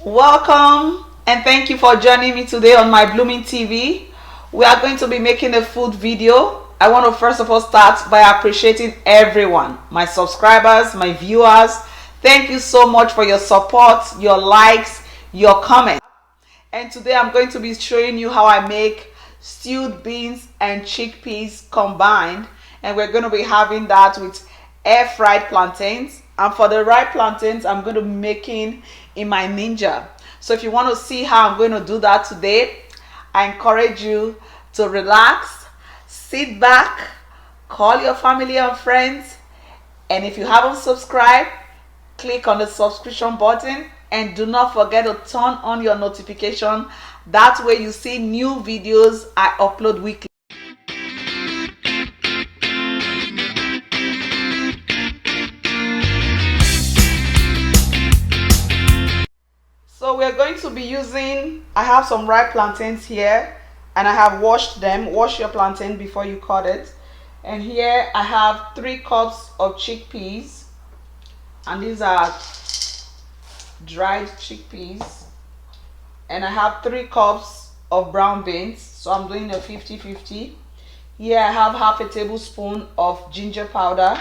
Welcome and thank you for joining me today on my Blooming TV. We are going to be making a food video. I want to first of all start by appreciating everyone, my subscribers, my viewers. Thank you so much for your support, your likes, your comments. And today I'm going to be showing you how I make stewed beans and chickpeas combined, and we're going to be having that with air fried plantains. And for the fried plantains, I'm going to be making in my Ninja. So if you want to see how I'm going to do that today, I encourage you to relax, sit back, call your family and friends, and if you haven't subscribed, click on the subscription button and do not forget to turn on your notification. That way you see new videos I upload weekly. So we're going to be using, I have some ripe plantains here and I have washed them. Wash your plantain before you cut it. And here I have 3 cups of chickpeas, and these are dried chickpeas. And I have 3 cups of brown beans, so I'm doing a 50-50. Here I have half a tablespoon of ginger powder,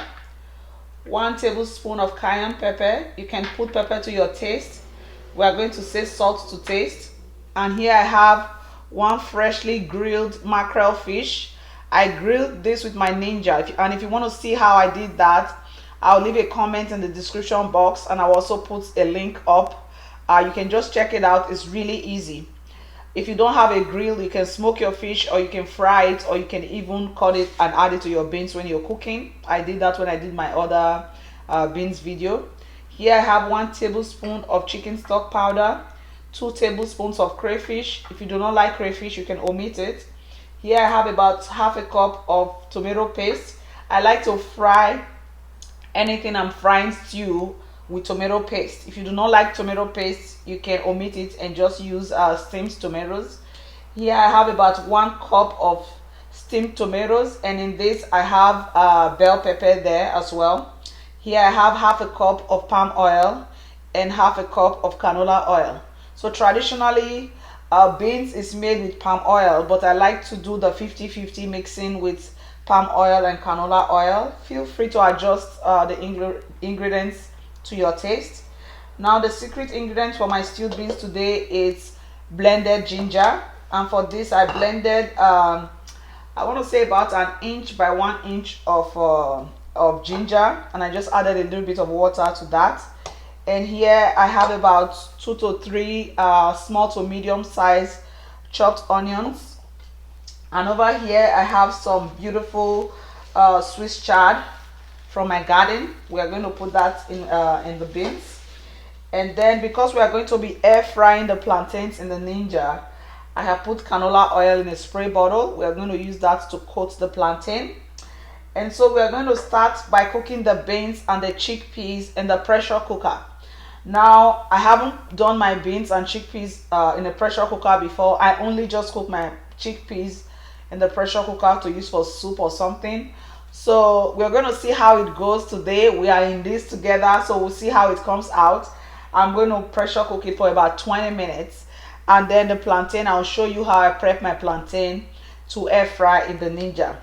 1 tablespoon of cayenne pepper. You can put pepper to your taste. We are going to say salt to taste. And here I have 1 freshly grilled mackerel fish. I grilled this with my Ninja, and if you want to see how I did that, I'll leave a comment in the description box, and I'll also put a link up. You can just check it out. It's really easy. If you don't have a grill, you can smoke your fish, or you can fry it, or you can even cut it and add it to your beans when you're cooking. I did that when I did my other beans video. Here I have 1 tablespoon of chicken stock powder, 2 tablespoons of crayfish. If you do not like crayfish, you can omit it. Here I have about half a cup of tomato paste. I like to fry anything I'm frying stew with tomato paste. If you do not like tomato paste, you can omit it and just use steamed tomatoes. Here I have about 1 cup of steamed tomatoes, and in this I have bell pepper there as well. Here I have half a cup of palm oil and half a cup of canola oil. So traditionally, beans is made with palm oil, but I like to do the 50-50 mixing with palm oil and canola oil. Feel free to adjust the ingredients to your taste. Now the secret ingredient for my stewed beans today is blended ginger, and for this I blended I want to say about 1 inch by 1 inch of ginger, and I just added a little bit of water to that. And here I have about 2 to 3 small to medium size chopped onions, and over here I have some beautiful Swiss chard from my garden. We are going to put that in the beans. And then because we are going to be air frying the plantains in the Ninja, I have put canola oil in a spray bottle. We are going to use that to coat the plantain. And so we are going to start by cooking the beans and the chickpeas in the pressure cooker. Now I haven't done my beans and chickpeas in a pressure cooker before. I only just cook my chickpeas in the pressure cooker to use for soup or something. So we're going to see how it goes today. We are in this together, so we'll see how it comes out. I'm going to pressure cook it for about 20 minutes, and then the plantain, I'll show you how I prep my plantain to air fry in the Ninja.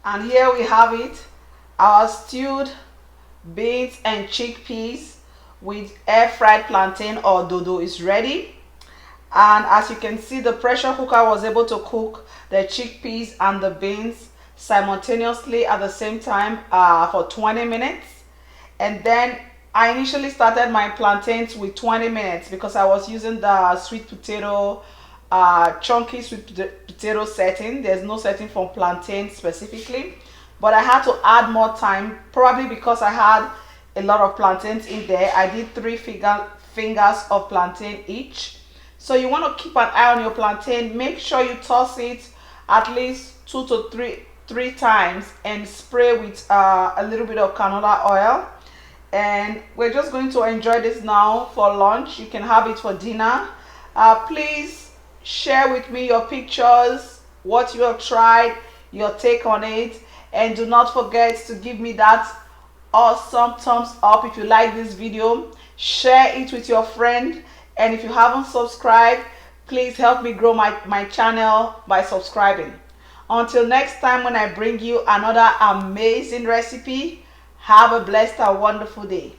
And here we have it, our stewed beans and chickpeas with air fried plantain or dodo is ready. And as you can see, the pressure cooker was able to cook the chickpeas and the beans simultaneously at the same time for 20 minutes. And then I initially started my plantains with 20 minutes because I was using the sweet potato chunky sweet potato setting. There's no setting for plantain specifically, but I had to add more time, probably because I had a lot of plantains in there. I did fingers of plantain each. So you want to keep an eye on your plantain. Make sure you toss it at least 2 to 3 times and spray with a little bit of canola oil. And we're just going to enjoy this now for lunch. You can have it for dinner. Please share with me your pictures, what you have tried, your take on it, and do not forget to give me that awesome thumbs up if you like this video. Share it with your friend, and if you haven't subscribed, please help me grow my channel by subscribing. Until next time, when I bring you another amazing recipe, have a blessed and wonderful day.